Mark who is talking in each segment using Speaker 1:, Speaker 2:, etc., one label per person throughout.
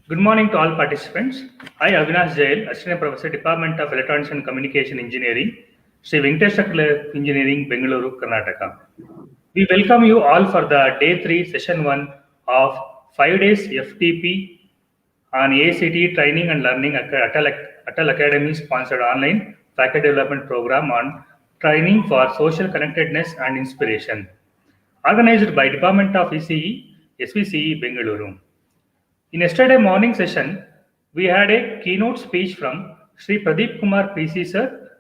Speaker 1: Good morning to all participants. I, Avinash Jail, Assistant Professor, Department of Electronics and Communication Engineering, Sri Venkateshwara Engineering, Bengaluru, Karnataka. We welcome you all for the Day 3, Session 1 of 5 days FTP on ACT Training and Learning Atal Academy sponsored online faculty development program on training for social connectedness and inspiration, organized by Department of ECE, SVCE, Bengaluru. In yesterday morning session, we had a keynote speech from Sri Pradeep Kumar PC sir,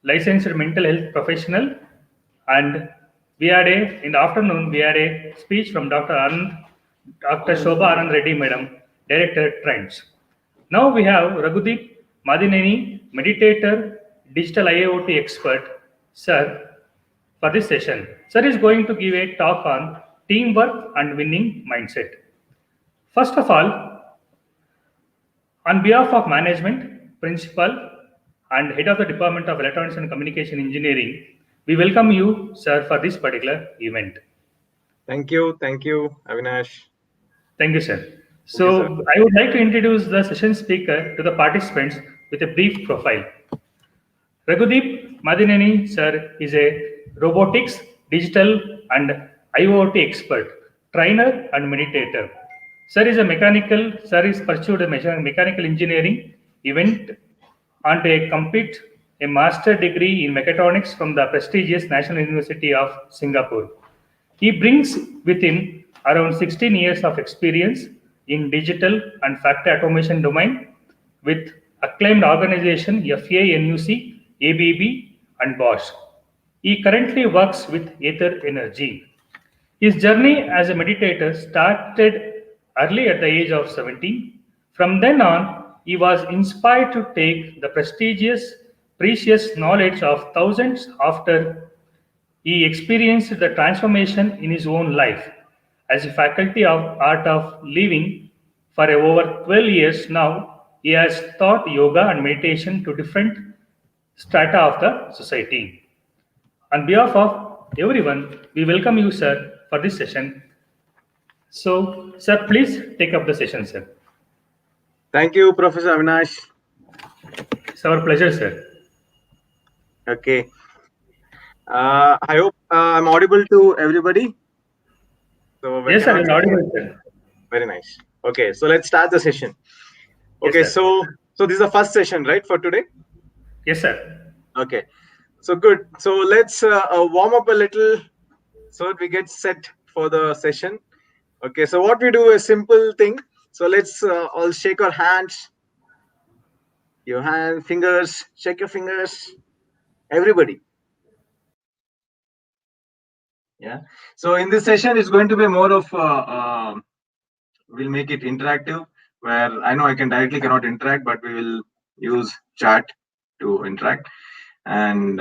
Speaker 1: licensed mental health professional, and in the afternoon we had a speech from Dr. Shobha Anand Reddy Madam, Director Trends. Now we have Raghudeep Madineni, meditator, digital IoT expert, sir, for this session. Sir is going to give a talk on teamwork and winning mindset. First of all, on behalf of management, principal, and head of the Department of Electronics and Communication Engineering, we welcome you, sir, for this particular event.
Speaker 2: Thank you, Avinash.
Speaker 1: Thank you, sir. So, I would like to introduce the session speaker to the participants with a brief profile. Raghudeep Madineni, sir, is a robotics, digital, and IoT expert, trainer, and meditator. Sir is pursued a mechanical engineering event and complete a master degree in mechatronics from the prestigious National University of Singapore. He brings with him around 16 years of experience in digital and factory automation domain with acclaimed organization FANUC, ABB, and Bosch. He currently works with Ether Energy. His journey as a meditator started early at the age of 17. From then on, he was inspired to take the precious knowledge of thousands after he experienced the transformation in his own life. As a faculty of art of living for over 12 years now, he has taught yoga and meditation to different strata of the society. On behalf of everyone, we welcome you, sir, for this session. So, sir, please take up the session, sir.
Speaker 2: Thank you, Professor Avinash.
Speaker 1: It's our pleasure, sir.
Speaker 2: Okay. I hope I'm audible to everybody.
Speaker 1: So yes, sir, you're audible, sir.
Speaker 2: Very nice. Okay, so let's start the session. Okay,
Speaker 1: yes,
Speaker 2: so this is the first session, right, for today?
Speaker 1: Yes, sir.
Speaker 2: Okay, so good. So let's warm up a little so that we get set for the session. Okay, so what we do is simple thing. So let's all shake our hands. Fingers, shake your fingers. Everybody. Yeah. So in this session, it's going to be more of we'll make it interactive. Where I know I cannot interact, but we will use chat to interact. And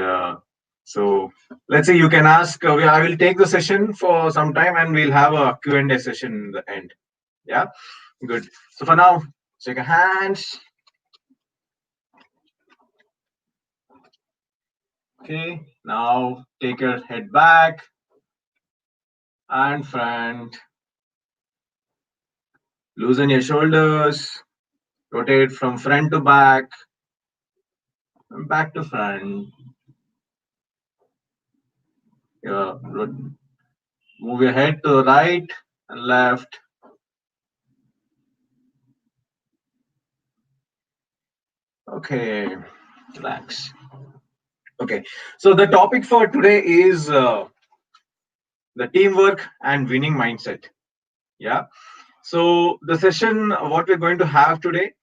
Speaker 2: so let's say you can ask. I will take the session for some time, and we'll have a Q&A session in the end. Yeah. Good. So for now, shake your hands. Okay. Now take your head back and front. Loosen your shoulders. Rotate from front to back. Back to front. Yeah. Move your head to the right and left. Okay. Relax. Okay. So the topic for today is the teamwork and winning mindset. Yeah. So the session, what we're going to have today,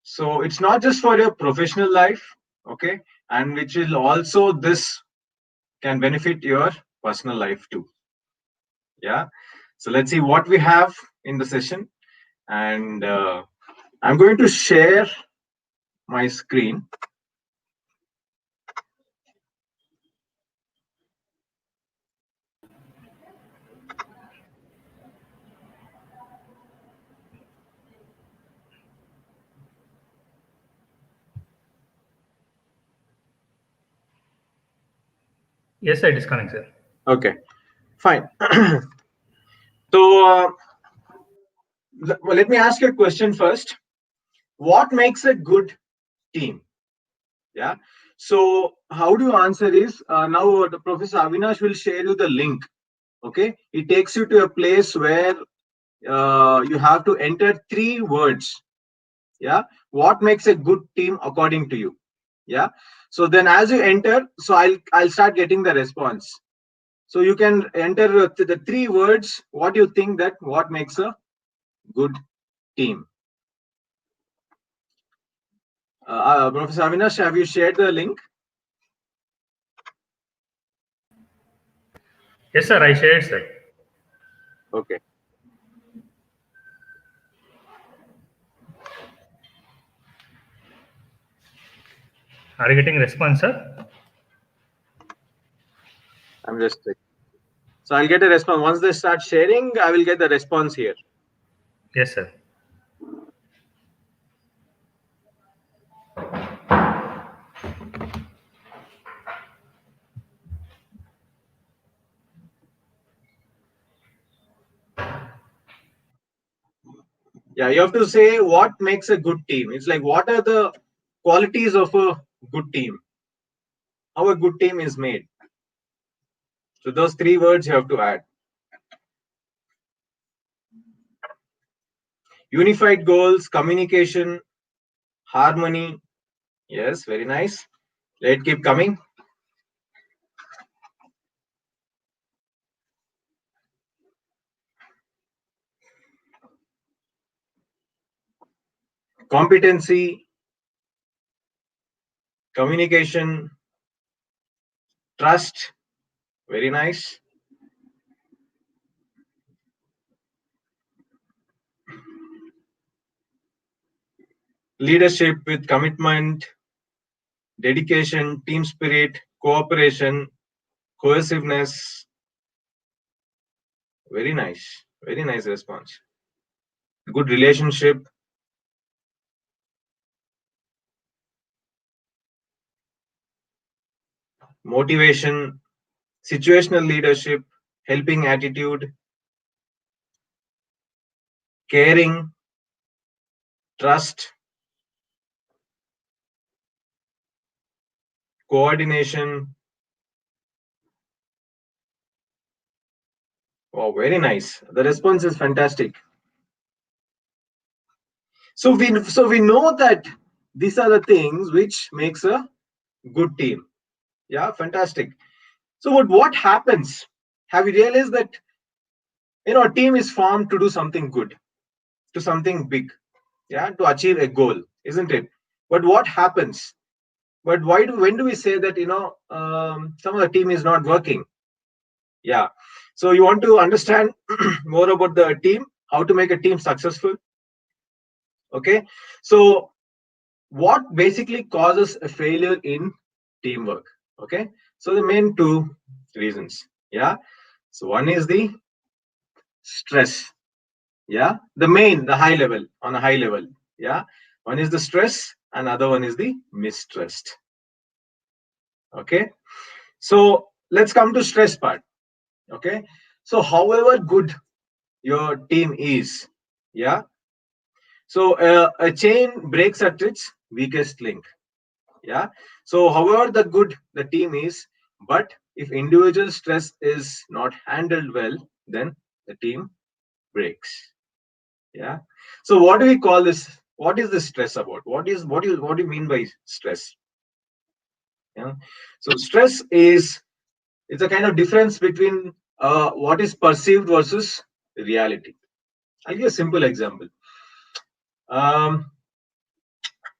Speaker 2: so it's not just for your professional life, okay, and which will also this can benefit your personal life too. Yeah. So let's see what we have in the session, and I'm going to share my screen.
Speaker 1: Yes, I disconnect, sir.
Speaker 2: Okay, fine. So Well, let me ask you a question first. What makes a good team? Yeah. So how do you answer is now the Professor Avinash will share you the link. Okay, it takes you to a place where you have to enter 3 words. Yeah, what makes a good team according to you? Yeah. So then as you enter, so I'll start getting the response. So you can enter the 3 words. What do you think that what makes a good team? Professor Avinash, have you shared the link?
Speaker 1: Yes, sir. I shared, sir.
Speaker 2: Okay.
Speaker 1: Are you getting response, sir?
Speaker 2: I'm just checking. So I'll get a response. Once they start sharing, I will get the response here.
Speaker 1: Yes, sir.
Speaker 2: Yeah, you have to say what makes a good team. It's like what are the qualities of a good team? How a good team is made. So those 3 words you have to add. Unified goals, communication, harmony. Yes, very nice. Let it keep coming. Competency, communication, trust. Very nice. Leadership with commitment, dedication, team spirit, cooperation, cohesiveness. Very nice. Very nice response. Good relationship, motivation, situational leadership, helping attitude, caring, trust, coordination. Wow, very nice. The response is fantastic. So we know that these are the things which makes a good team. Yeah, fantastic. So what happens? Have you realized that a team is formed to do something good, to something big, yeah, to achieve a goal, isn't it? But what happens? But when do we say that some of the team is not working? Yeah. So you want to understand more about the team, how to make a team successful. Okay. So what basically causes a failure in teamwork? Okay. So the main 2 reasons. Yeah. So one is the stress. Yeah. The high level, on a high level. Yeah. One is the stress, and other one is the mistrust. Okay. So let's come to stress part. Okay. So however good your team is, yeah, so a chain breaks at its weakest link. Yeah. So however the good the team is, but if individual stress is not handled well, then the team breaks. Yeah. So what do we call this? What is this stress about? What do you mean by stress? Yeah. So stress is, it's a kind of difference between what is perceived versus reality. I'll give a simple example. um,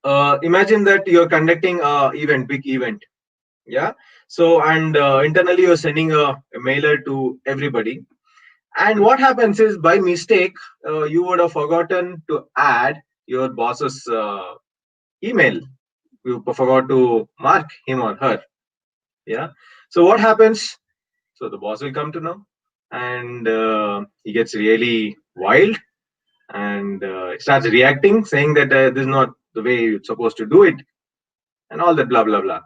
Speaker 2: Imagine that you're conducting a big event. Yeah. So and internally you're sending a mailer to everybody, and what happens is by mistake you would have forgotten to add your boss's email. You forgot to mark him or her. Yeah. So what happens? So the boss will come to know, and he gets really wild, and starts reacting, saying that this is not the way you're supposed to do it, and all that blah blah blah.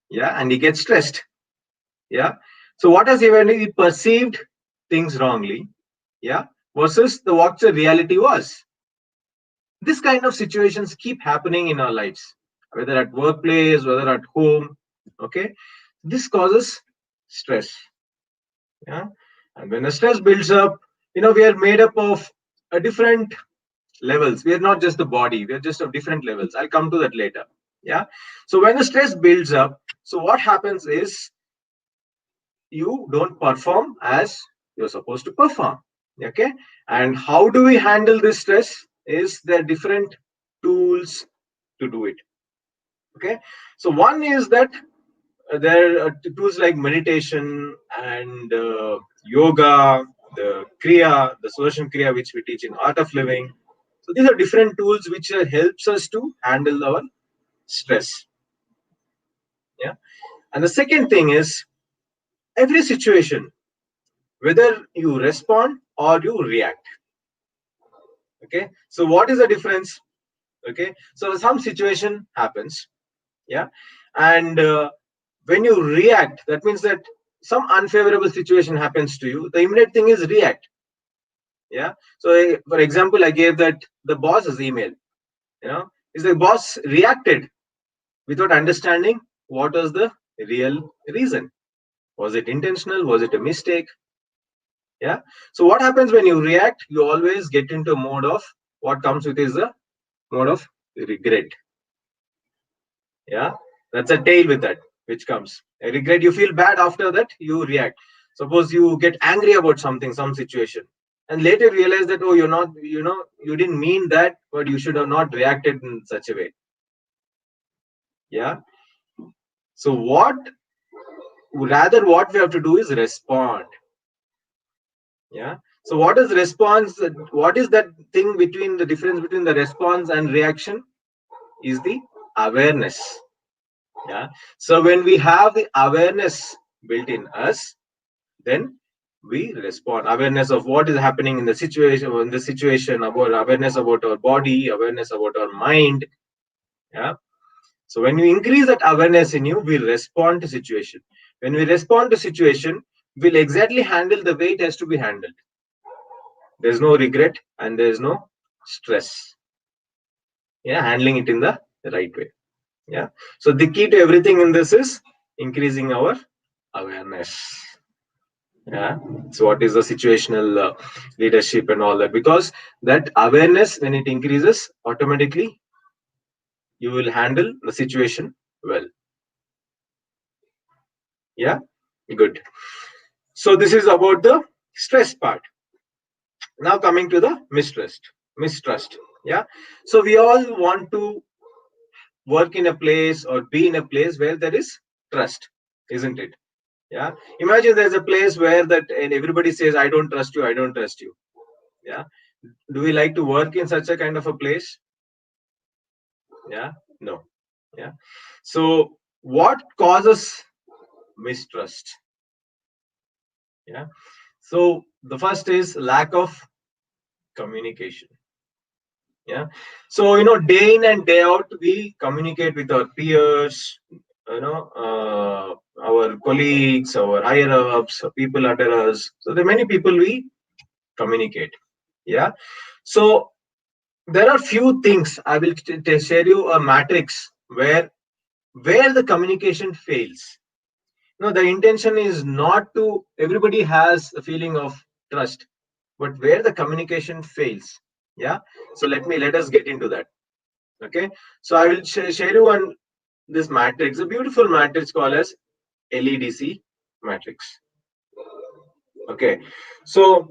Speaker 2: Yeah, and he gets stressed. Yeah. So what has he when he perceived things wrongly? Yeah. versus what the reality was. This kind of situations keep happening in our lives, whether at workplace, whether at home. Okay, this causes stress. Yeah, and when the stress builds up, we are made up of different levels. We are not just the body, we are just of different levels. I'll come to that later. Yeah, so when the stress builds up, so what happens is you don't perform as you're supposed to perform. Okay, and how do we handle this stress? Is there different tools to do it? Okay, so one is that there are tools like meditation and yoga, the kriya, the social kriya, which we teach in art of living. So these are different tools which helps us to handle our stress. Yeah, and the second thing is every situation, whether you respond or you react. Okay, so what is the difference? Okay, so some situation happens. Yeah, and when you react, that means that some unfavorable situation happens to you. The immediate thing is react. Yeah, so for example, I gave that the boss's email. Is the boss reacted without understanding what was the real reason? Was it intentional? Was it a mistake? Yeah, so what happens when you react? You always get into a mode of, what comes with is the mode of regret. Yeah, that's a tail with that which comes a regret. You feel bad, after that you react. Suppose you get angry about something, some situation, and later realize that, oh, you're not, you didn't mean that, but you should have not reacted in such a way. Yeah, so what we have to do is respond. Yeah, so what is response? What is that thing between the difference between the response and reaction? Is the awareness. Yeah, so when we have the awareness built in us, then we respond. Awareness of what is happening in the situation, about awareness about our body, awareness about our mind. Yeah, so when you increase that awareness in you, we respond to situation. When we respond to situation, we'll exactly handle the way it has to be handled. There's no regret and there's no stress. Yeah, handling it in the right way. Yeah, so the key to everything in this is increasing our awareness. Yeah, so what is the situational leadership and all that? Because that awareness, when it increases, automatically you will handle the situation well. Yeah, good. So this is about the stress part. Now coming to the mistrust. Yeah, so we all want to work in a place or be in a place where there is trust, isn't it? Yeah, imagine there's a place where that and everybody says, I don't trust you, I don't trust you. Yeah, do we like to work in such a kind of a place? Yeah, no. Yeah, so what causes mistrust? Yeah, so the first is lack of communication. Yeah, so day in and day out we communicate with our peers, our colleagues, our higher ups, people under us. So there are many people we communicate. Yeah, so there are few things. I will share you a matrix where the communication fails. The intention is not to, everybody has a feeling of trust, but where the communication fails. Yeah, so let us get into that. Okay, so I will share you on this matrix, a beautiful matrix called as LEDC matrix. Okay, so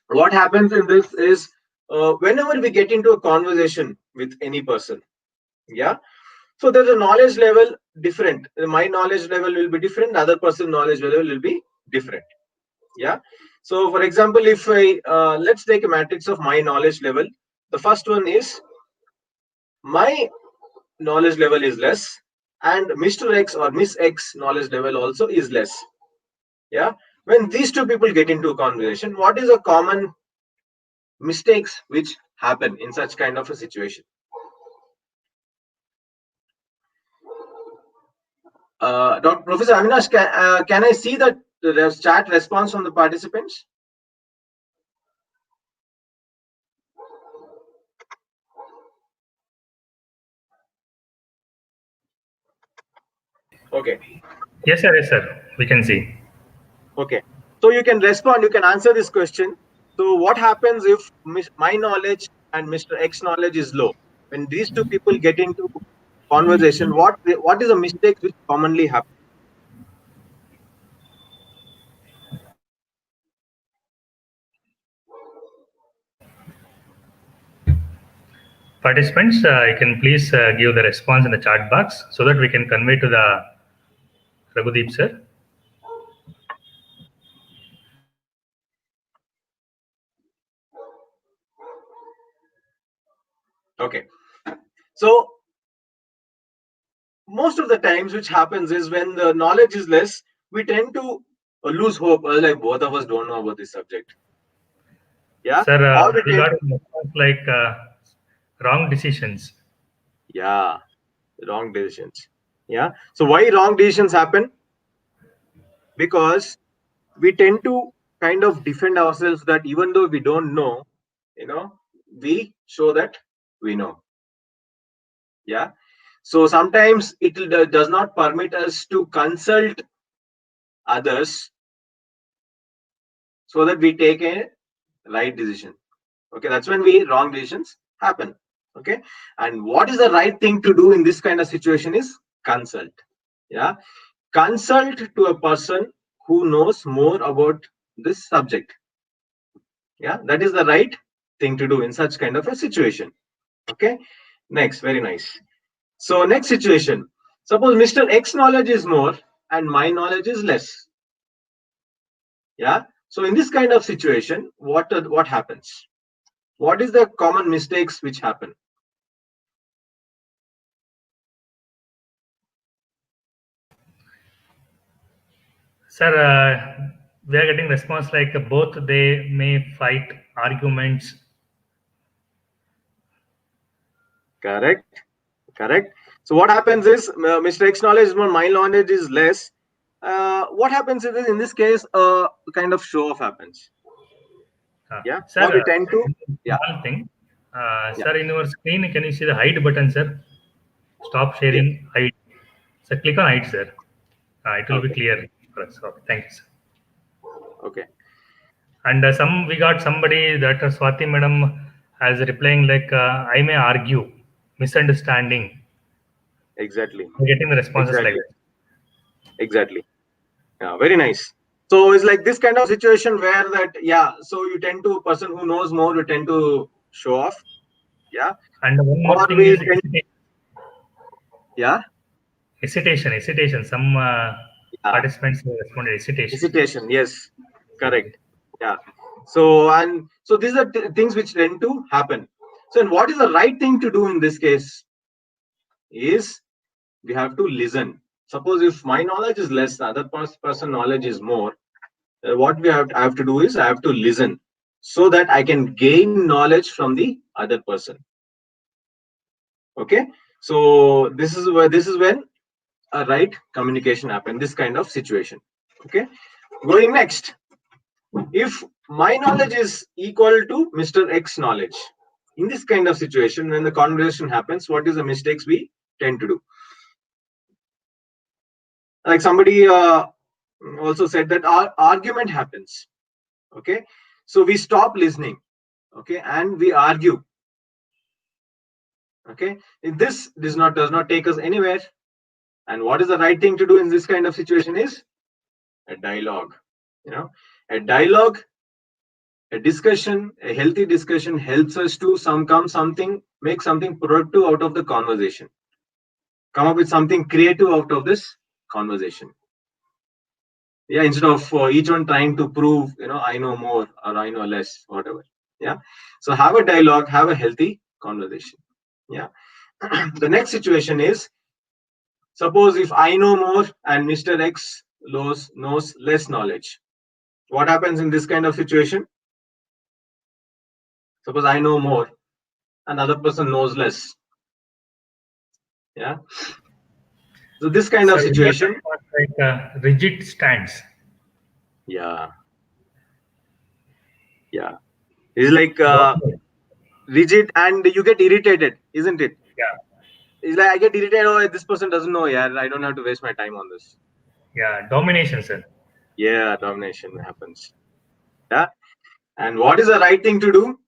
Speaker 2: what happens in this is, whenever we get into a conversation with any person, yeah, so there's a knowledge level different. My knowledge level will be different, other person's knowledge level will be different. Yeah, so for example, if I let's take a matrix of my knowledge level. The first one is my knowledge level is less, and Mr. X or Miss X knowledge level also is less. Yeah, when these two people get into a conversation, what is a common mistakes which happen in such kind of a situation? Dr. Professor Avinash, can I see that the chat response from the participants? Okay.
Speaker 1: Yes, sir. We can see.
Speaker 2: Okay. So you can respond, you can answer this question. So what happens if my knowledge and Mr. X knowledge is low? When these two people get into conversation, what is a mistake which commonly happens?
Speaker 1: Participants, you can please give the response in the chat box so that we can convey to the Raghudeep sir.
Speaker 2: Okay. So most of the times which happens is when the knowledge is less, we tend to lose hope. Like both of us don't know about this subject. Yeah.
Speaker 1: Sir,
Speaker 2: Or we
Speaker 1: we
Speaker 2: tend,
Speaker 1: got a response like wrong decisions.
Speaker 2: yeah, wrong decisions. Yeah. So why wrong decisions happen? Because we tend to kind of defend ourselves that even though we don't know, you know, we show that we know. Yeah. So sometimes does not permit us to consult others so that we take a right decision. Okay, that's when we wrong decisions happen. Okay, and what is the right thing to do in this kind of situation is consult. Yeah, consult to a person who knows more about this subject. Yeah, that is the right thing to do in such kind of a situation. Okay, next, very nice. So next situation, suppose Mr. X knowledge is more and my knowledge is less. Yeah, so in this kind of situation, what happens? What is the common mistakes which happen?
Speaker 1: Sir, we are getting response like both they may fight arguments.
Speaker 2: Correct, correct. So what happens is Mr. X knowledge is more, my knowledge is less. What happens is in this case, kind of show off happens. Yeah,
Speaker 1: Sir,
Speaker 2: or we tend to, yeah,
Speaker 1: small thing.
Speaker 2: yeah,
Speaker 1: Sir, in your screen, can you see the hide button, sir? Stop
Speaker 2: yes,
Speaker 1: sharing, hide. So click on hide, sir. It will be
Speaker 2: okay,
Speaker 1: clear for us. Okay, thank you, sir.
Speaker 2: okay,
Speaker 1: And some we got somebody that Swati madam as replying like I may argue, misunderstanding.
Speaker 2: exactly,
Speaker 1: We're getting the responses like
Speaker 2: exactly,
Speaker 1: that.
Speaker 2: exactly. Yeah, very nice. So it's like this kind of situation where that, yeah. So you tend to person who knows more, you tend to show off, yeah,
Speaker 1: And one more
Speaker 2: or
Speaker 1: thing
Speaker 2: we
Speaker 1: is
Speaker 2: tend, yeah,
Speaker 1: hesitation. Some
Speaker 2: yeah,
Speaker 1: participants responded hesitation.
Speaker 2: hesitation. Yes, correct. Yeah. So these are things which tend to happen. So and what is the right thing to do in this case is we have to listen. Suppose if my knowledge is less, the other person knowledge is more. What I have to do is I have to listen so that I can gain knowledge from the other person. Okay. So this is when a right communication happen. This kind of situation. Okay. Going next. If my knowledge is equal to Mr. X knowledge, in this kind of situation, when the conversation happens, what is the mistakes we tend to do? Like somebody also said that our argument happens. Okay, so we stop listening. Okay, and we argue. Okay, this does not take us anywhere. And what is the right thing to do in this kind of situation is a dialogue. You know, a dialogue, a discussion, a healthy discussion helps us to make something productive out of the conversation, come up with something creative out of this conversation. Yeah, instead of each one trying to prove, I know more or I know less, whatever. Yeah, so have a dialogue, have a healthy conversation. Yeah. The next situation is, suppose if I know more and Mr. X knows less knowledge. What happens in this kind of situation? Suppose I know more, another person knows less. Yeah. So this kind of
Speaker 1: So we got
Speaker 2: situation,
Speaker 1: response like rigid stance.
Speaker 2: yeah, yeah, it's like
Speaker 1: Don't know.
Speaker 2: rigid, and you get irritated, isn't it?
Speaker 1: Yeah.
Speaker 2: It's like I get irritated. Oh, this person doesn't know. Yeah, I don't have to waste my time on this.
Speaker 1: Yeah, domination, sir.
Speaker 2: Yeah, domination happens. Yeah, and what is the right thing to do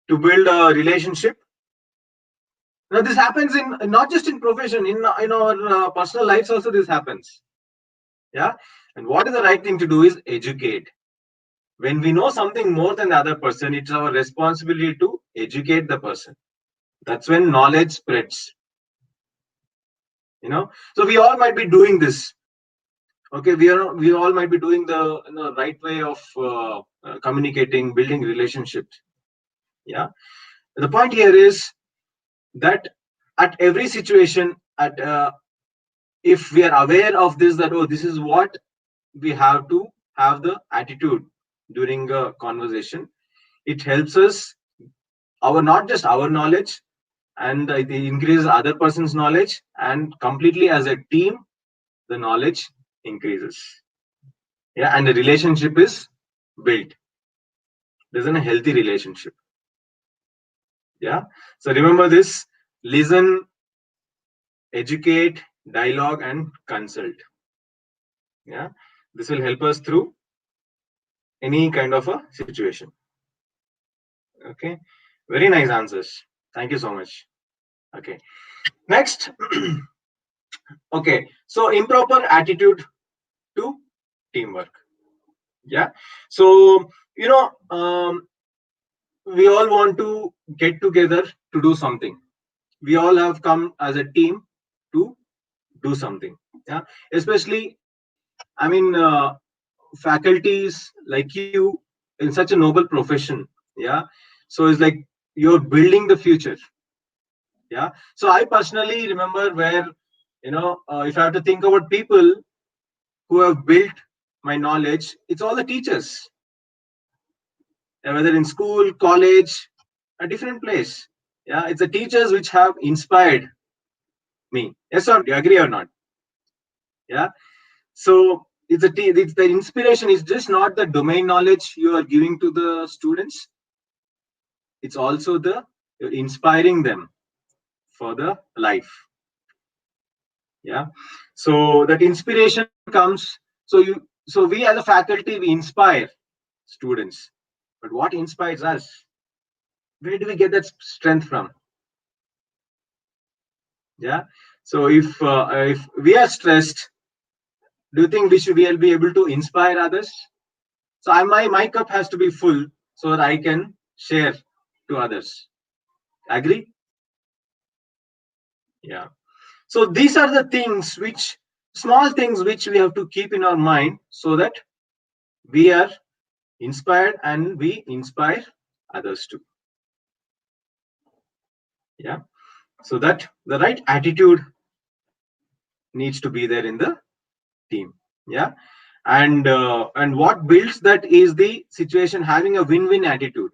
Speaker 2: to build a relationship? Now, this happens in not just in profession, in our personal lives also. This happens. Yeah, and what is the right thing to do is educate. When we know something more than the other person, it's our responsibility to educate the person. That's when knowledge spreads. So we all might be doing this. Okay, we all might be doing the right way of communicating, building relationships. Yeah, the point here is that at every situation, at if we are aware of this, that this is what we have to have the attitude during a conversation. It helps us our not just our knowledge, and it increases other person's knowledge, and completely as a team the knowledge increases. Yeah, and the relationship is built. There's a healthy relationship. Yeah, so remember this: listen, educate, dialogue, and consult. Yeah, this will help us through any kind of a situation. Okay, very nice answers. Thank you so much. Okay, next. Okay, so improper attitude to teamwork. Yeah, so we all want to get together to do something. We all have come as a team to do something. Yeah, especially, I mean, faculties like you in such a noble profession. Yeah, so it's like you're building the future. Yeah, so I personally remember where, if I have to think about people who have built my knowledge, it's all the teachers, whether in school, college, a different place. Yeah, it's the teachers which have inspired me. Yes, or do you agree or not? Yeah, so it's the inspiration is just not the domain knowledge you are giving to the students. It's also the you're inspiring them for the life. Yeah, so that inspiration comes. So we as a faculty, we inspire students, but what inspires us? Where do we get that strength from? Yeah, so if we are stressed, do you think we'll be able to inspire others? So my cup has to be full so that I can share to others. Agree? Yeah. So these are the things which small things which we have to keep in our mind so that we are inspired and we inspire others too. Yeah. So that the right attitude needs to be there in the team. Yeah. And what builds that is the situation having a win-win attitude.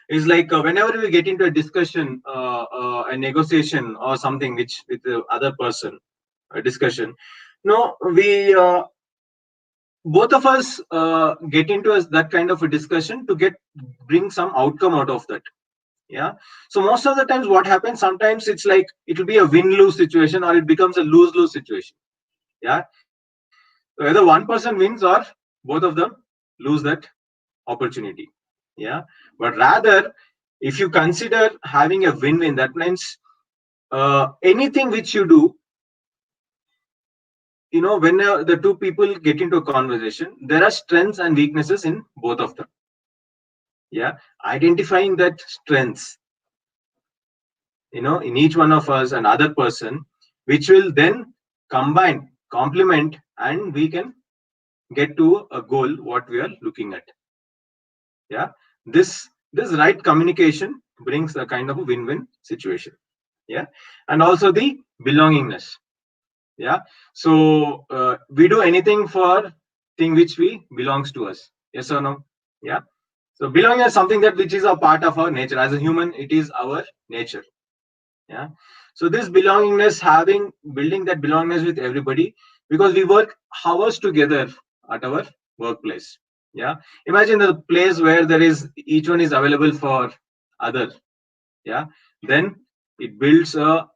Speaker 2: Is like whenever we get into a discussion, a negotiation or something which with the other person, a discussion. No, we both of us get into that kind of a discussion to bring some outcome out of that. Yeah. So most of the times, what happens? Sometimes it's like it will be a win-lose situation, or it becomes a lose-lose situation. Yeah. So either one person wins or both of them lose that opportunity. Yeah. But rather, if you consider having a win-win, that means anything which you do, when the two people get into a conversation, there are strengths and weaknesses in both of them. Yeah, identifying that strengths, in each one of us and other person, which will then combine, complement, and we can get to a goal what we are looking at. Yeah, this right communication brings a kind of a win-win situation. Yeah, and also the belongingness. Yeah, so we do anything for thing which we belongs to us. Yes or no? Yeah, so belonging is something that which is a part of our nature as a human. It is our nature. Yeah, so this belongingness, having building that belongingness with everybody, because we work hours together at our workplace. Yeah, imagine the place where there is each one is available for other. Yeah, then It builds a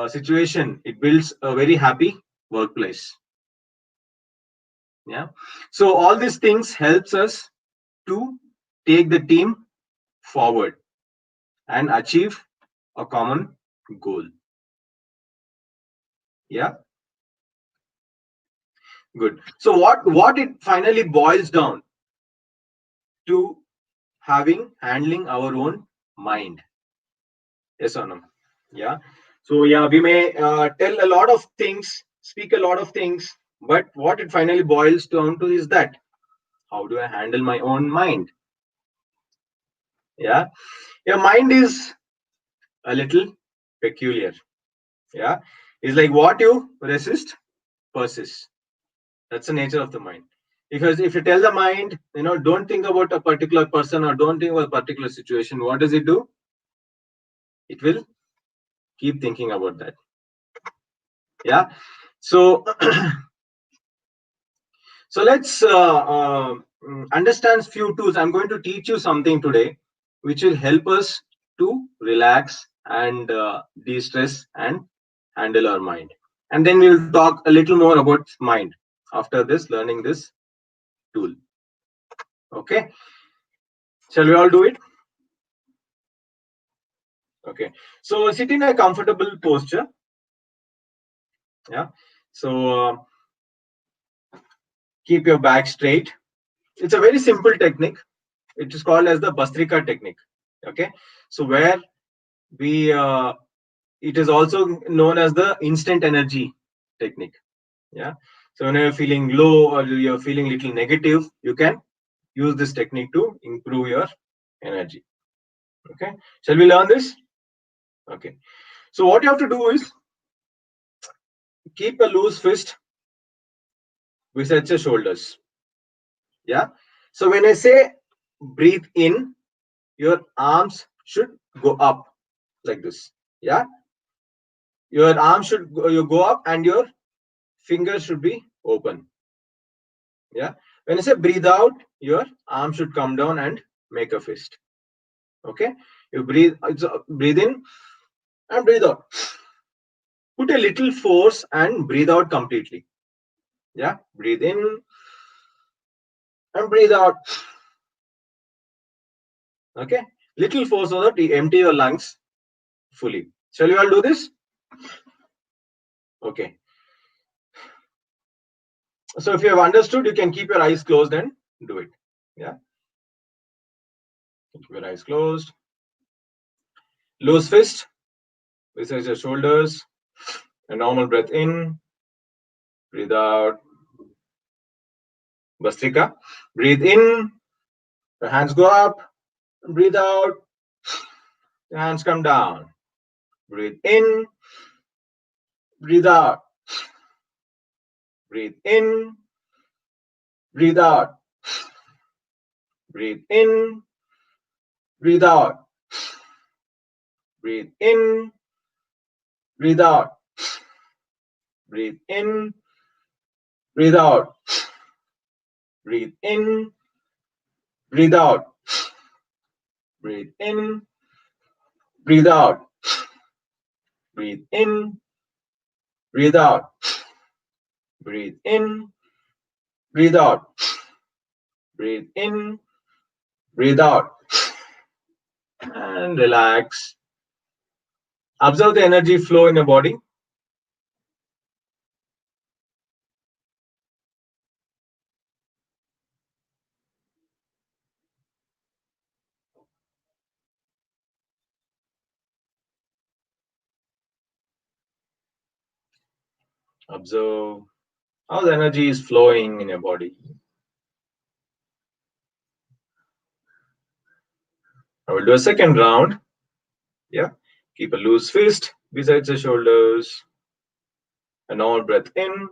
Speaker 2: situation. It builds a very happy workplace. Yeah. So all these things helps us to take the team forward and achieve a common goal. Yeah. Good. So what it finally boils down to handling our own mind. Yes or no? Yeah. So yeah, we may tell a lot of things, speak a lot of things, but what it finally boils down to is that how do I handle my own mind? Yeah. Your mind is a little peculiar. Yeah. It's like what you resist persists. That's the nature of the mind. Because if you tell the mind, don't think about a particular person or don't think about a particular situation, what does it do? It will keep thinking about that. Yeah. So so let's understand few tools. I'm going to teach you something today which will help us to relax and de-stress and handle our mind. And then we'll talk a little more about mind after this, learning this tool. Okay. Shall we all do it? Okay. So sit in a comfortable posture. Yeah. So keep your back straight. It's a very simple technique. It is called as the Bastrika technique. Okay. So where we it is also known as the instant energy technique. Yeah. So when you're feeling low or you're feeling little negative, you can use this technique to improve your energy. Okay. Shall we learn this? Okay. So what you have to do is keep a loose fist beside your shoulders. Yeah. So when I say breathe in, your arms should go up like this. Yeah. Your arms should you go up and your fingers should be open. Yeah. When I say breathe out, your arm should come down and make a fist. Okay. You breathe in and breathe out. Put a little force and breathe out completely. Yeah. Breathe in and breathe out. Okay. Little force so that you empty your lungs fully. Shall we all do this? Okay. So if you have understood, you can keep your eyes closed and do it. Yeah. Keep your eyes closed. Loose fist beside your shoulders. A normal breath in. Breathe out. Bastrika. Breathe in. The hands go up. Breathe out. The hands come down. Breathe in. Breathe out. Breathe in. Breathe out. Breathe in. Breathe out. Breathe in. Breathe out. Breathe in. Breathe out. Breathe in. Breathe out. Breathe in. Breathe out. Breathe in. Breathe out. Breathe in. Breathe out. Breathe in. Breathe out. And relax. Observe the energy flow in your body. Observe how the energy is flowing in your body. I will do a second round. Yeah. Keep a loose fist beside the shoulders. A normal breath in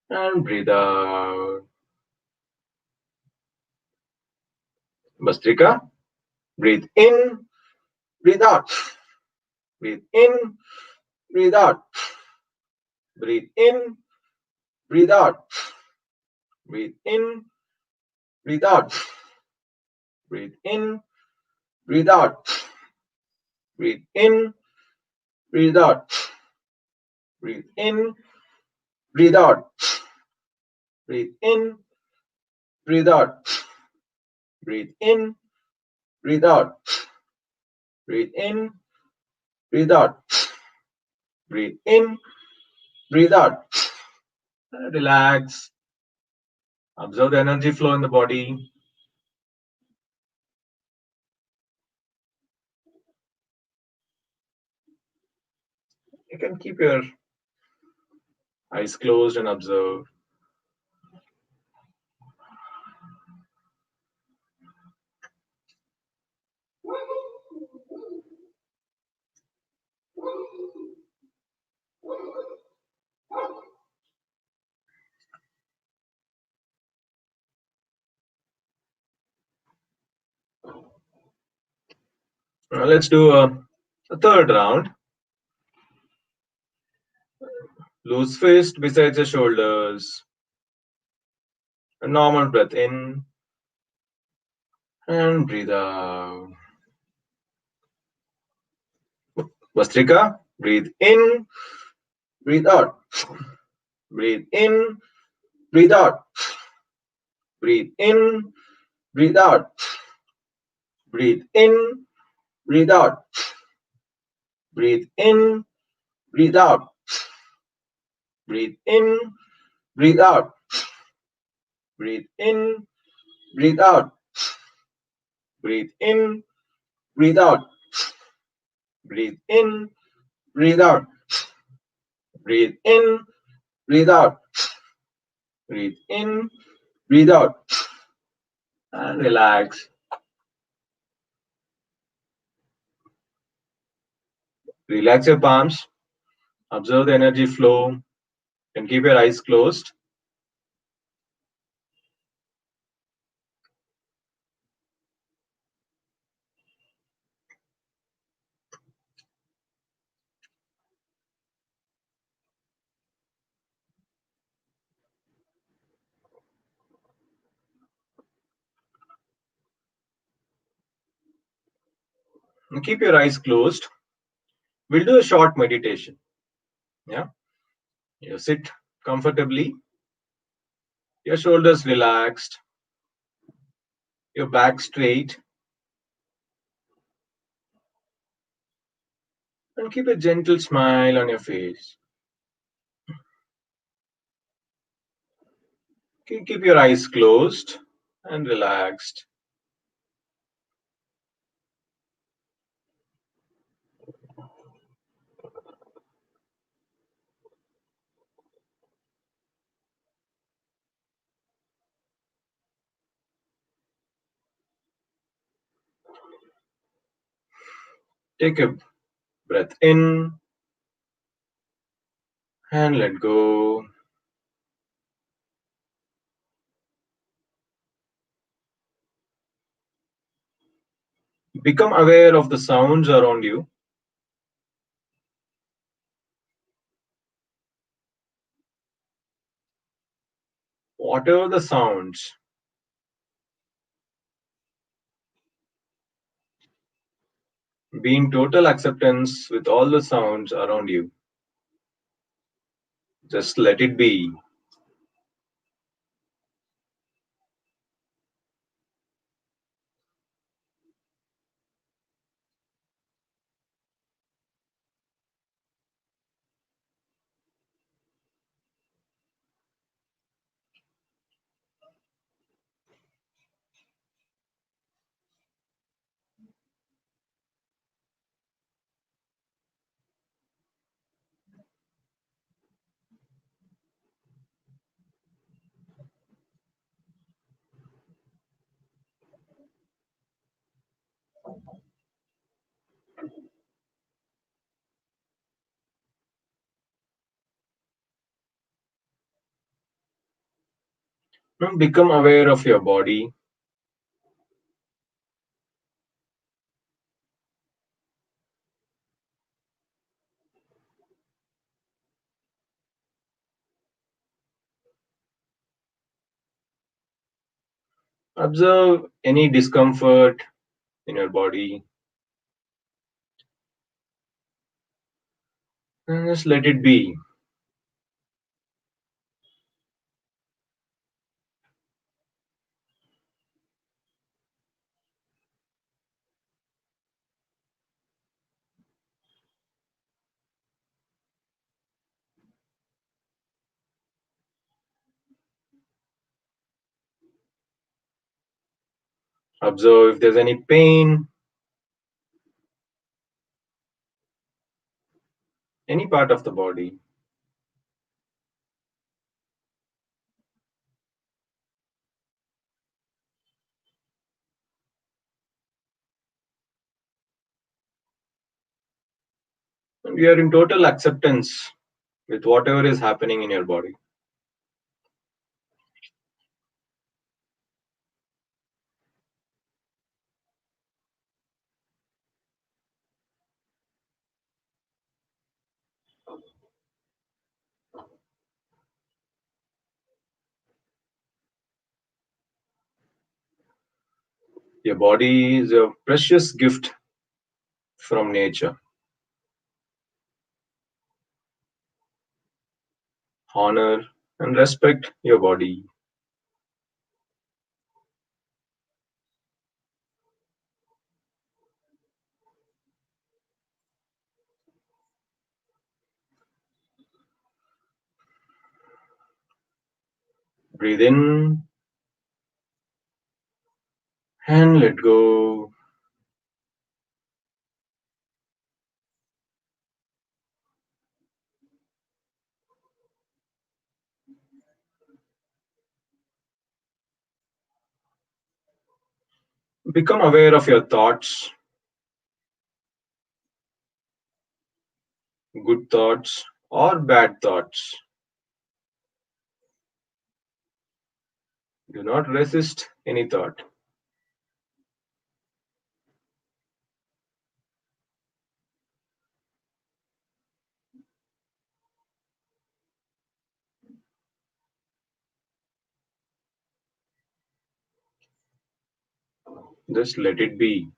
Speaker 2: and breathe out. Bastrika. Breathe in, breathe out. Breathe in, breathe out. Breathe in, breathe out. Breathe in, breathe out. Breathe in, breathe out. Breathe in, breathe out. Breathe in, breathe out. Breathe in, breathe out. Breathe in, breathe out. Breathe in, breathe out. Breathe in, breathe out. Relax. Observe the energy flow in the body. You can keep your eyes closed and observe. Now let's do a third round. Loose fist beside the shoulders. A normal breath in and breathe out. Bastrika, breathe in, breathe out. Breathe in, breathe out. Breathe in, breathe out. Breathe in, breathe out. Breathe in, breathe out. Breathe in, breathe out. Breathe in, breathe out. Breathe in, breathe out. Breathe in, breathe out. Breathe in, breathe out. Breathe in, breathe out. And relax. Relax your palms. Observe the energy flow. And keep your eyes closed. And keep your eyes closed. We'll do a short meditation. Yeah. You sit comfortably. Your shoulders relaxed. Your back straight. And keep a gentle smile on your face. Keep your eyes closed and relaxed. Take a breath in and let go. Become aware of the sounds around you. Whatever the sounds, be in total acceptance with all the sounds around you. Just let it be. Now become aware of your body. Observe any discomfort in your body. And just let it be. Observe if there's any pain, any part of the body. And we are in total acceptance with whatever is happening in your body. Your body is a precious gift from nature. Honor and respect your body. Breathe in and let go. Become aware of your thoughts, good thoughts or bad thoughts. Do not resist any thought. Just let it be.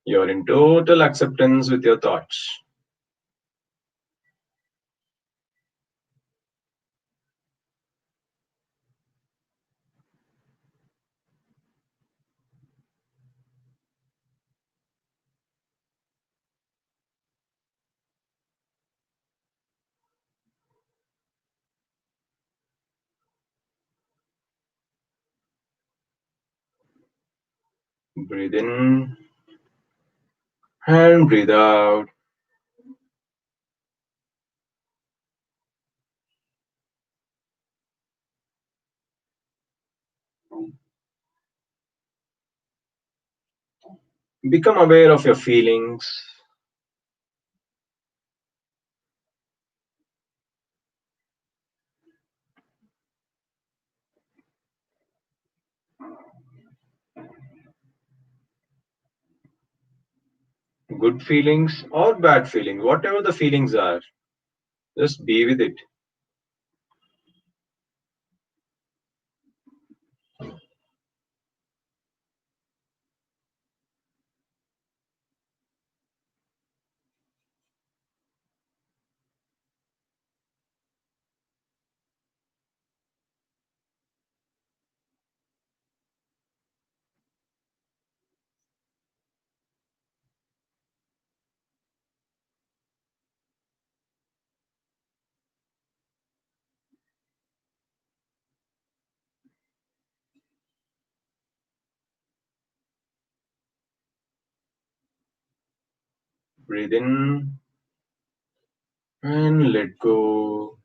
Speaker 2: You're in total acceptance with your thoughts. Breathe in and breathe out. Become aware of your feelings. Good feelings or bad feelings, whatever the feelings are, just be with it. Breathe in and let go.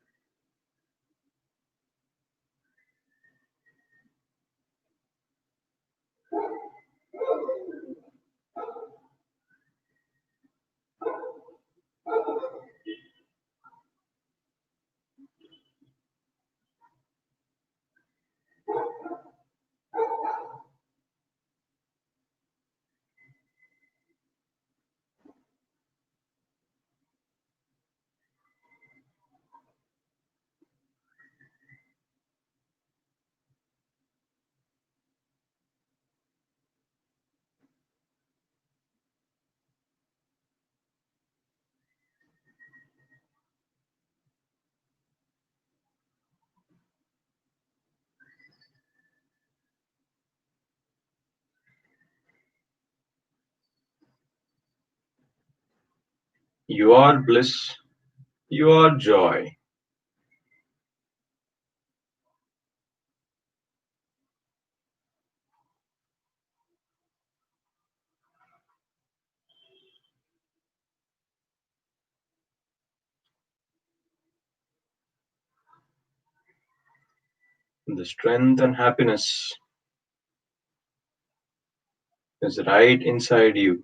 Speaker 2: You are bliss. You are joy. The strength and happiness is right inside you.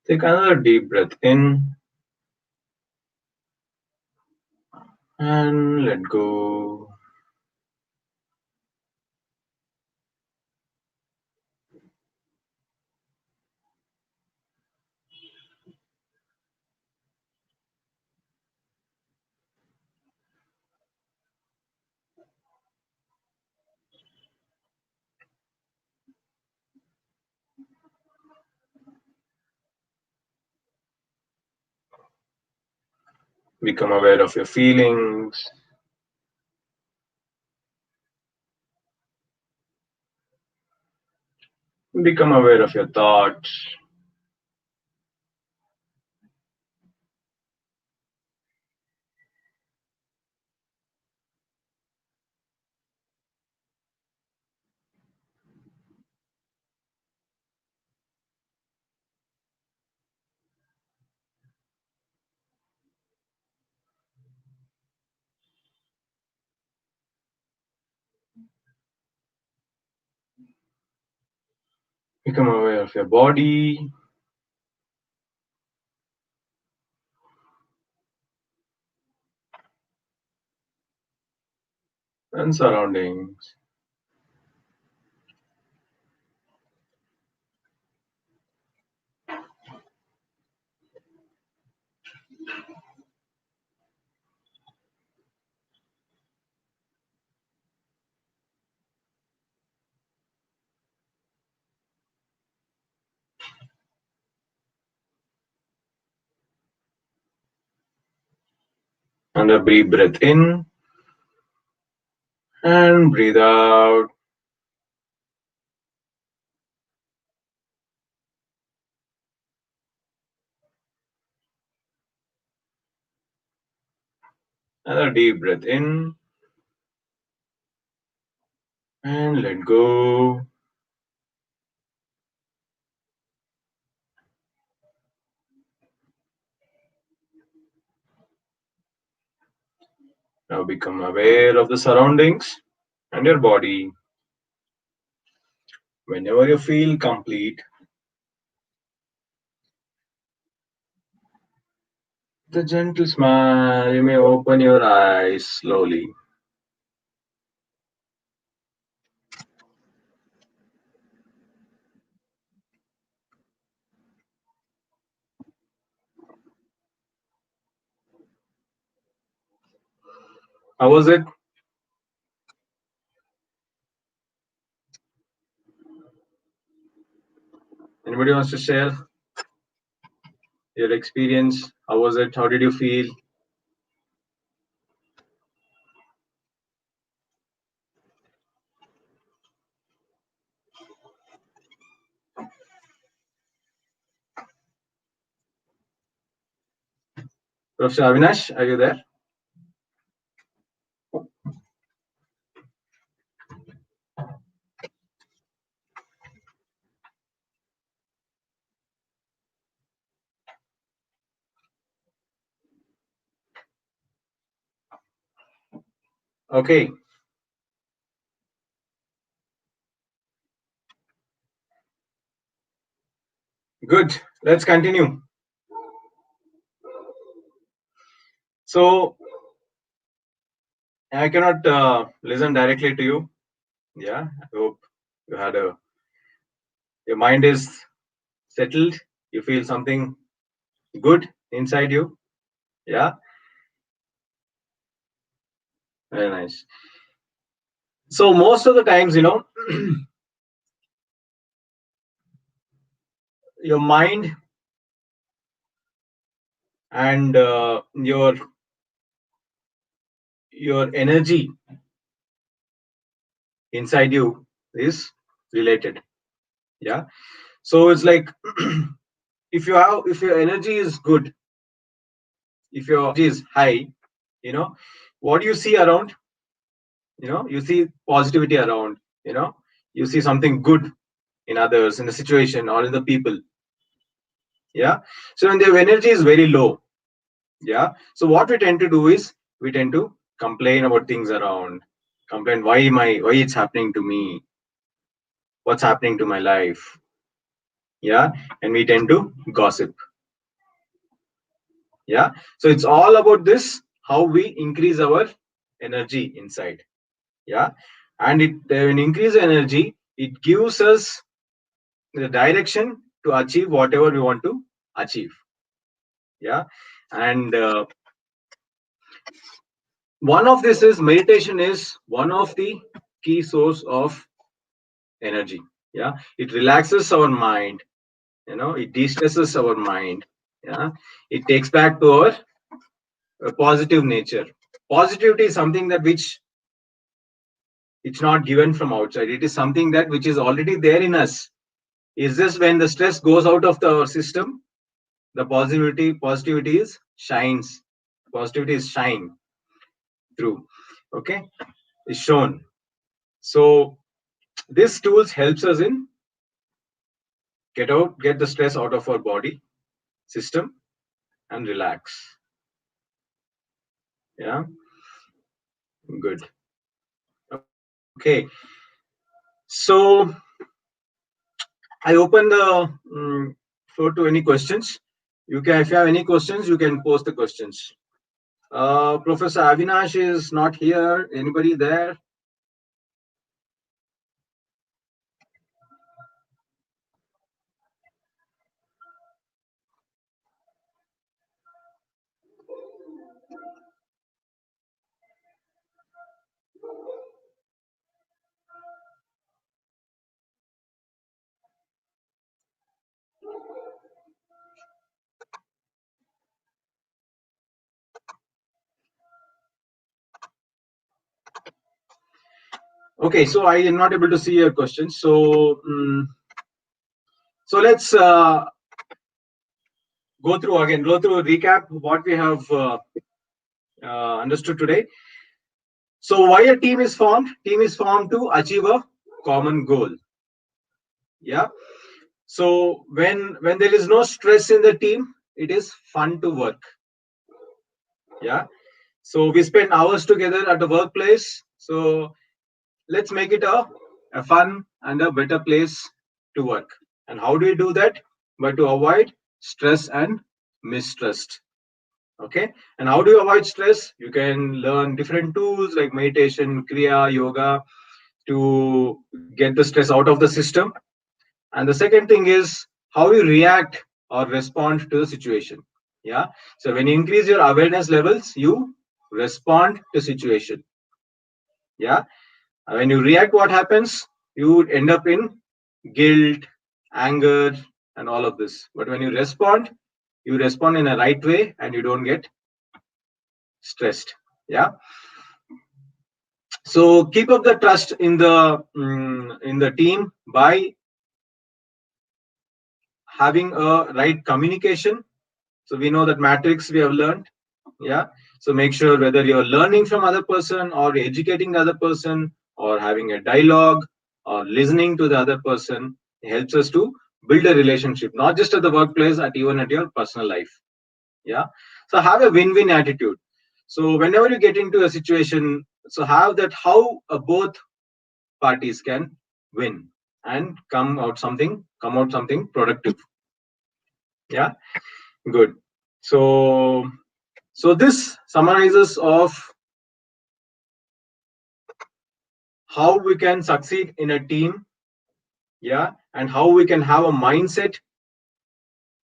Speaker 2: Take another deep breath in and let go. Become aware of your feelings. Become aware of your thoughts. Become aware of your body. And surroundings. And a deep breath in and breathe out. And a deep breath in and let go. Now become aware of the surroundings and your body. Whenever you feel complete, the gentle smile, you may open your eyes slowly. How was it? Anybody wants to share your experience? How was it? How did you feel? Professor Avinash, are you there? Okay. Good. Let's continue. So I cannot listen directly to you. Yeah. I hope you had your mind is settled. You feel something good inside you. Yeah. Very nice. So most of the times, your mind and your energy inside you is related. Yeah. So it's like if your energy is good, if your energy is high, you know what you see around, you see positivity around, you see something good in others, in the situation or in the people. Yeah. So when their energy is very low, yeah, so what we tend to do is we tend to complain about things around, complain why it's happening to me, what's happening to my life. Yeah. And we tend to gossip. Yeah. So it's all about this, how we increase our energy inside. Yeah. And when increase energy, it gives us the direction to achieve whatever we want to achieve. Yeah. And one of this is meditation is one of the key source of energy. Yeah. It relaxes our mind, it de-stresses our mind. Yeah. It takes back to our positive nature. Positivity is something that which it's not given from outside. It is something that which is already there in us. Is this when the stress goes out of the system, the positivity is shines. Positivity is shine through. Okay, is shown. So this tools helps us in get the stress out of our body system and relax. Yeah, good. Okay, so I open the floor to any questions. You can, if you have any questions, you can post the questions. Professor Avinash is not here. Anybody there? Okay, so I am not able to see your questions. So let's go through recap what we have understood today. So why a team is formed? Team is formed to achieve a common goal. Yeah. So when there is no stress in the team, it is fun to work. Yeah. So we spend hours together at the workplace. So let's make it a fun and a better place to work. And how do we do that? By to avoid stress and mistrust. Okay. And how do you avoid stress? You can learn different tools like meditation, kriya, yoga to get the stress out of the system. And the second thing is how you react or respond to the situation. Yeah. So when you increase your awareness levels, you respond to situation. Yeah. When you react, what happens? You end up in guilt, anger, and all of this. But when you respond in a right way and you don't get stressed. Yeah. So keep up the trust in the team by having a right communication. So we know that matrix we have learned. Yeah. So make sure whether you're learning from other person or educating the other person or having a dialogue or listening to the other person, it helps us to build a relationship, not just at the workplace, at even at your personal life. Yeah. So have a win-win attitude. So whenever you get into a situation, so have that how both parties can win and come out something productive. Yeah, good. So this summarizes of how we can succeed in a team, yeah, and how we can have a mindset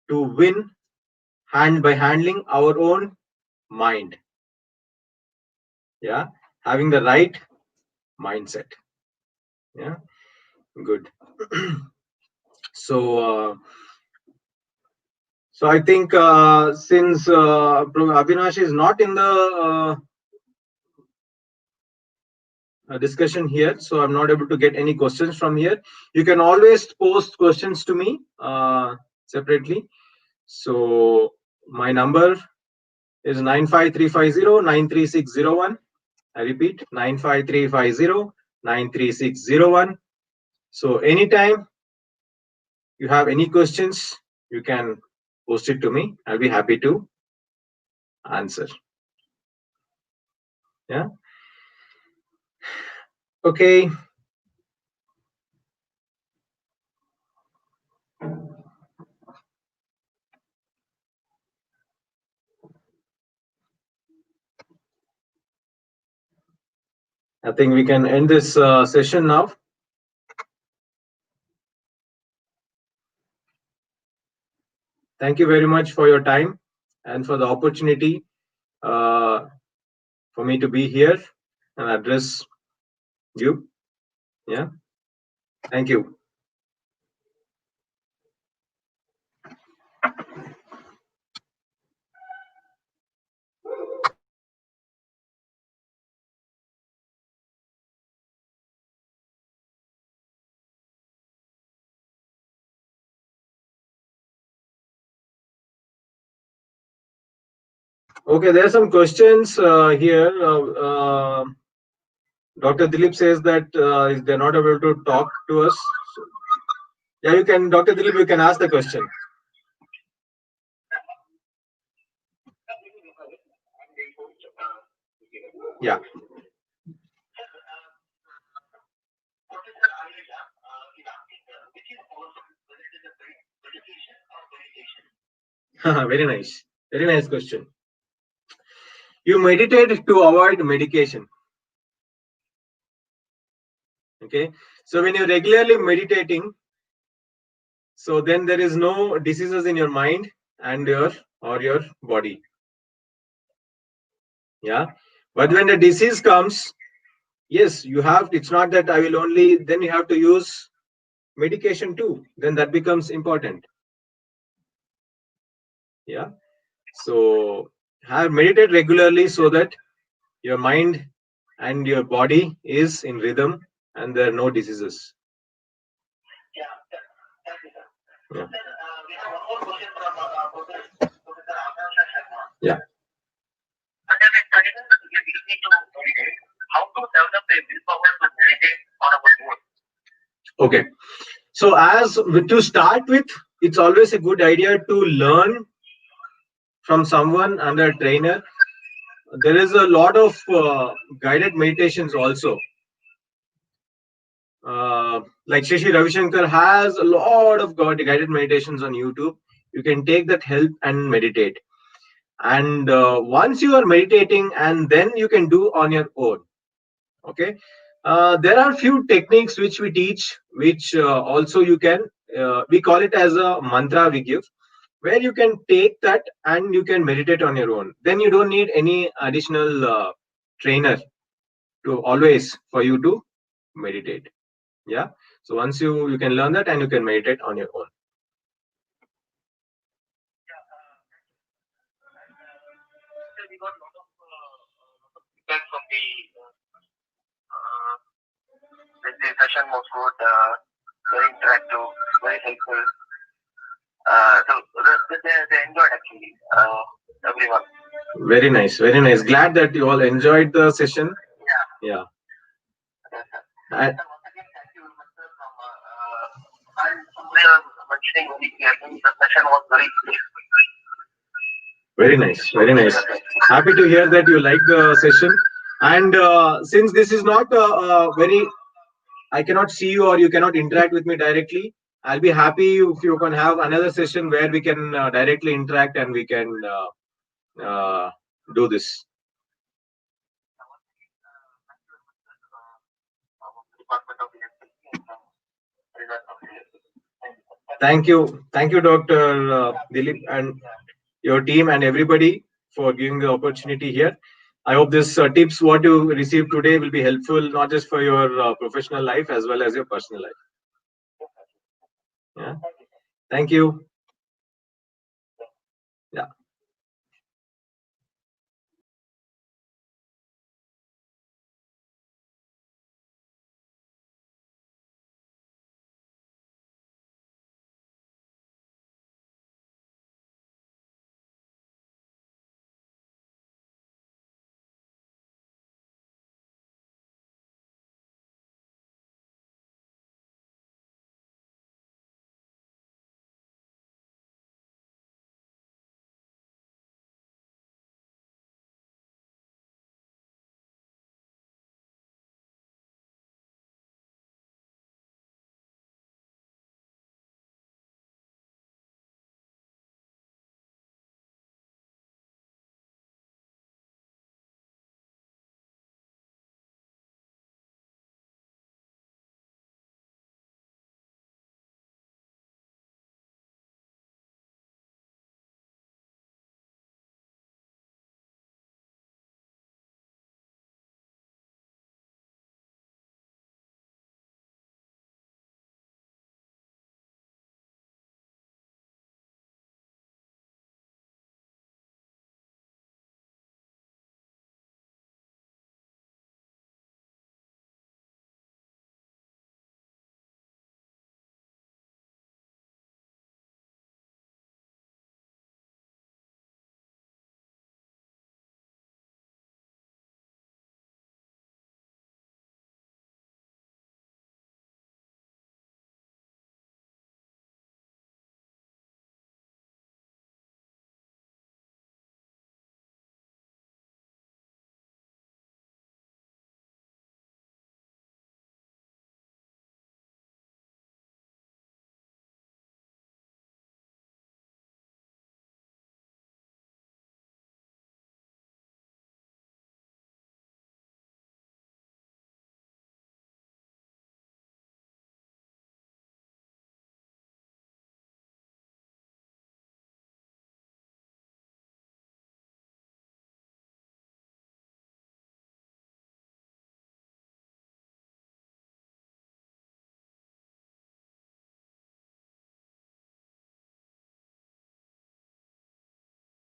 Speaker 2: to win by handling our own mind. Yeah, having the right mindset. Yeah, good. so I think since Avinash is not in the discussion here, so I'm not able to get any questions from here. You can always post questions to me separately. So my number is 95350 I repeat, 95350 So anytime you have any questions, you can post it to me. I'll be happy to answer. Yeah. Okay. I think we can end this session now. Thank you very much for your time and for the opportunity for me to be here and address you. Yeah. Thank you. Okay, there are some questions here. Dr. Dilip says that they're not able to talk to us. So, yeah, you can, Dr. Dilip, you can ask the question. Yeah. Very nice. Very nice question. You meditate to avoid medication. Okay. So when you're regularly meditating, so then there is no diseases in your mind and your body. Yeah. But when the disease comes, yes, you have, it's not that I will only, then you have to use medication too. Then that becomes important. Yeah. So meditate regularly so that your mind and your body is in rhythm and there are no diseases. Yeah. Yeah. Okay. So as to start with, it's always a good idea to learn from someone under a trainer. There is a lot of guided meditations also. Like Shashi Ravishankar has a lot of guided meditations on YouTube. You can take that help and meditate. And once you are meditating, and then you can do on your own. Okay. There are few techniques which we teach, which also you can, we call it as a mantra we give, where you can take that and you can meditate on your own. Then you don't need any additional trainer to always for you to meditate. Yeah. So once you can learn that and you can meditate on your own. We got a lot of feedback from the session was good, very interactive, very helpful. So they enjoyed actually, everyone. Very nice, very nice. Glad that you all enjoyed the session. Yeah. Yeah. And once again, thank you very much, sir. We are mentioning very clearly the session was very clear. Very nice, very nice. Happy to hear that you like the session. And since this is not very, I cannot see you or you cannot interact with me directly. I'll be happy if you can have another session where we can directly interact and we can do this. Thank you, Dr. Dilip, and your team and everybody for giving the opportunity here. I hope this tips what you received today will be helpful not just for your professional life as well as your personal life. Yeah. Thank you.